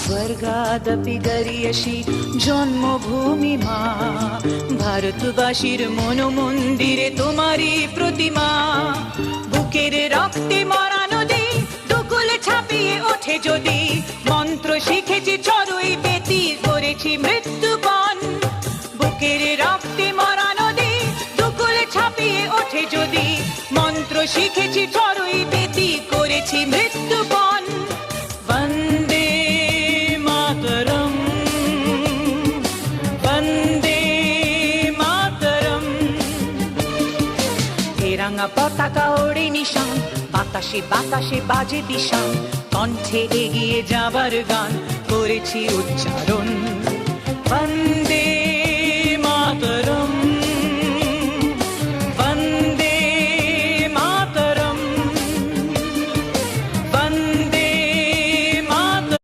স্বর্গাদপি গরিয়সী জন্মভূমি মা, ভারতবাসীর মনোমন্দিরে তোমারই প্রতিমা। বুকের রক্তে মরা নদী দুকুল ছাপিয়ে ওঠে যদি, মন্ত্র শিখেছি চড়ুই বেতি করেছি মৃত্যুপণ। বুকের রক্তে মরা নদী দুকুল ছাপিয়ে ওঠে যদি, মন্ত্র শিখেছি চড়ুই বেতি করেছি মৃত্যুপণ। বন্দে মাতরম, বন্দে মাতরম। তেরাঙ্গা পতাকা ওড়ে নিশান, বাতাসে বাতাসে বাজে দিশান, কণ্ঠে এগিয়ে যাবার গান করেছি উচ্চারণ।